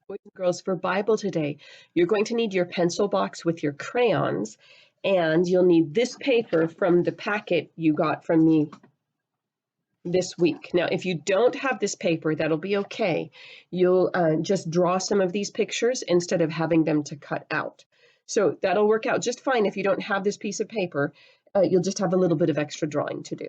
Boys and girls, for Bible today, you're going to need your pencil box with your crayons, and you'll need this paper from the packet you got from me this week. Now, if you don't have this paper, that'll be okay. You'll just draw some of these pictures instead of having them to cut out. So that'll work out just fine if you don't have this piece of paper. You'll just have a little bit of extra drawing to do.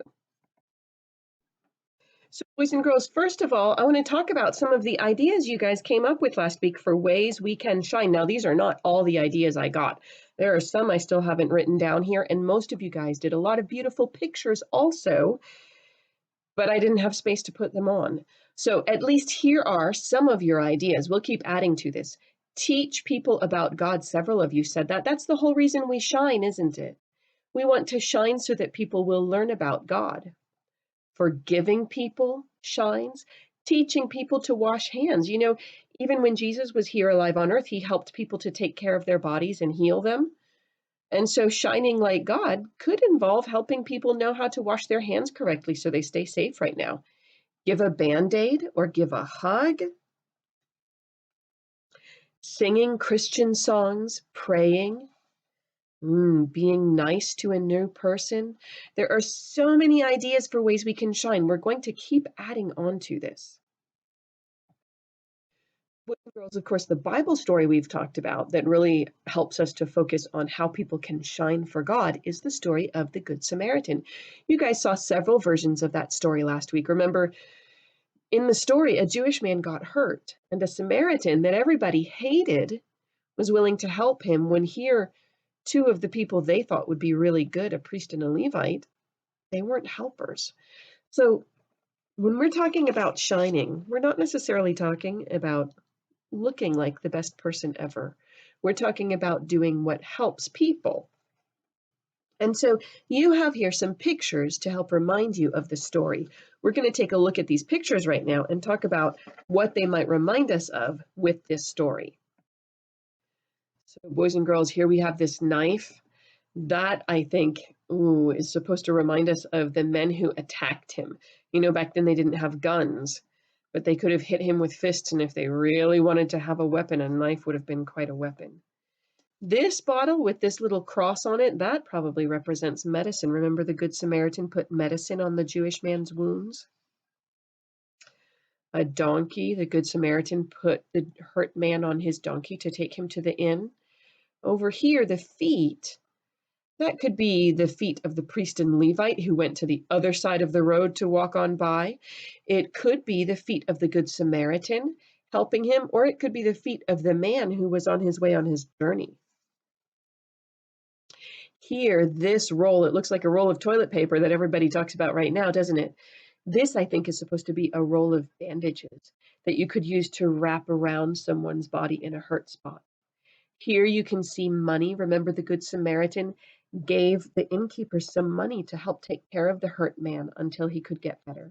So, boys and girls, first of all, I want to talk about some of the ideas you guys came up with last week for ways we can shine. Now, these are not all the ideas I got. There are some I still haven't written down here, and most of you guys did a lot of beautiful pictures also, but I didn't have space to put them on. So at least here are some of your ideas. We'll keep adding to this. Teach people about God. Several of you said that. That's the whole reason we shine, isn't it? We want to shine so that people will learn about God. Forgiving people shines. Teaching people to wash hands. You know, even when Jesus was here alive on earth, he helped people to take care of their bodies and heal them. And so shining like God could involve helping people know how to wash their hands correctly so they stay safe right now. Give a Band-Aid or give a hug. Singing Christian songs, praying, being nice to a new person. There are so many ideas for ways we can shine. We're going to keep adding on to this. Boys and girls, of course, the Bible story we've talked about that really helps us to focus on how people can shine for God is the story of the Good Samaritan. You guys saw several versions of that story last week. Remember, in the story, a Jewish man got hurt, and a Samaritan that everybody hated was willing to help him when here, two of the people they thought would be really good, a priest and a Levite, they weren't helpers. So when we're talking about shining, we're not necessarily talking about looking like the best person ever. We're talking about doing what helps people. And so you have here some pictures to help remind you of the story. We're going to take a look at these pictures right now and talk about what they might remind us of with this story. So boys and girls, here we have this knife. That, I think, is supposed to remind us of the men who attacked him. You know, back then they didn't have guns, but they could have hit him with fists, and if they really wanted to have a weapon, a knife would have been quite a weapon. This bottle with this little cross on it, that probably represents medicine. Remember the Good Samaritan put medicine on the Jewish man's wounds? A donkey, the Good Samaritan put the hurt man on his donkey to take him to the inn. Over here, the feet, that could be the feet of the priest and Levite who went to the other side of the road to walk on by. It could be the feet of the Good Samaritan helping him, or it could be the feet of the man who was on his way on his journey. Here, this roll, it looks like a roll of toilet paper that everybody talks about right now, doesn't it? This, I think, is supposed to be a roll of bandages that you could use to wrap around someone's body in a hurt spot. Here you can see money. Remember, the Good Samaritan gave the innkeeper some money to help take care of the hurt man until he could get better.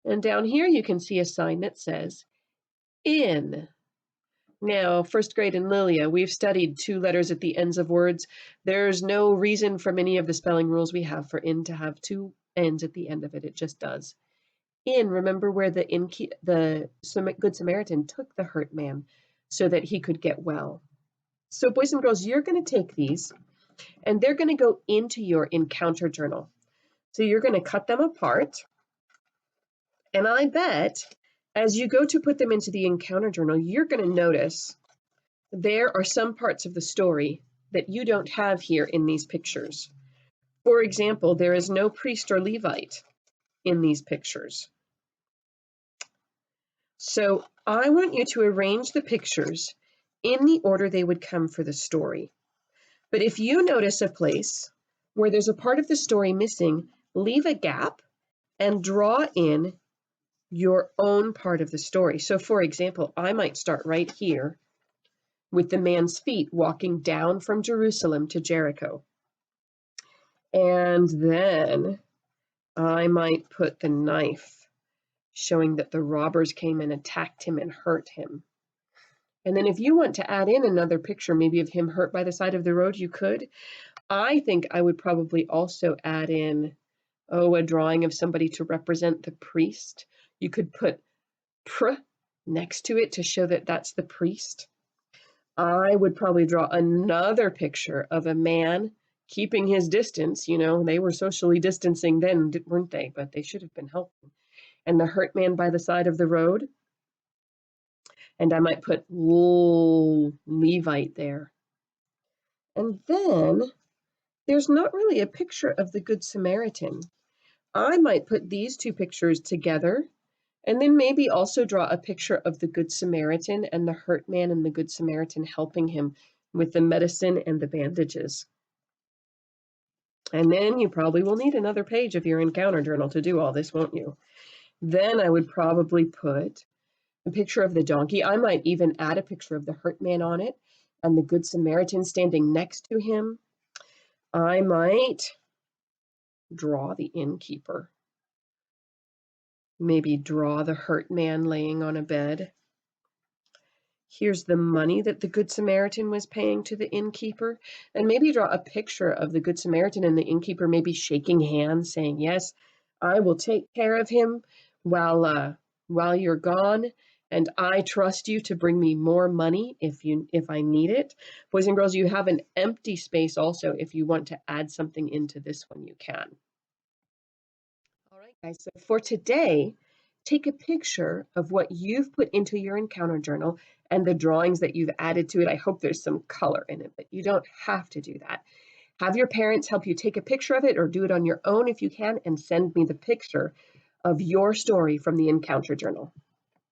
And down here you can see a sign that says, "Inn." Now, first grade in Lilia, we've studied two letters at the ends of words. There's no reason from any of the spelling rules we have for "inn" to have two ends at the end of it. It just does. Inn, remember where the Good Samaritan took the hurt man so that he could get well. So boys and girls, you're going to take these and they're going to go into your encounter journal. So you're going to cut them apart. And I bet as you go to put them into the encounter journal, you're going to notice there are some parts of the story that you don't have here in these pictures. For example, there is no priest or Levite in these pictures. So I want you to arrange the pictures in the order they would come for the story. But if you notice a place where there's a part of the story missing, leave a gap and draw in your own part of the story. So for example, I might start right here with the man's feet walking down from Jerusalem to Jericho. And then I might put the knife, showing that the robbers came and attacked him and hurt him. And then if you want to add in another picture, maybe of him hurt by the side of the road, you could. I think I would probably also add in, a drawing of somebody to represent the priest. You could put pr next to it to show that that's the priest. I would probably draw another picture of a man keeping his distance. You know, they were socially distancing then, weren't they? But they should have been helping. And the hurt man by the side of the road. And I might put Levite there. And then there's not really a picture of the Good Samaritan. I might put these two pictures together and then maybe also draw a picture of the Good Samaritan and the hurt man and the Good Samaritan helping him with the medicine and the bandages. And then you probably will need another page of your encounter journal to do all this, won't you? Then I would probably put a picture of the donkey. I might even add a picture of the hurt man on it and the Good Samaritan standing next to him. I might draw the innkeeper. Maybe draw the hurt man laying on a bed. Here's the money that the Good Samaritan was paying to the innkeeper. And maybe draw a picture of the Good Samaritan and the innkeeper maybe shaking hands, saying, yes, I will take care of him while you're gone. And I trust you to bring me more money if I need it. Boys and girls, you have an empty space also. If you want to add something into this one, you can. All right, guys, so for today, take a picture of what you've put into your encounter journal and the drawings that you've added to it. I hope there's some color in it, but you don't have to do that. Have your parents help you take a picture of it or do it on your own if you can, and send me the picture of your story from the encounter journal.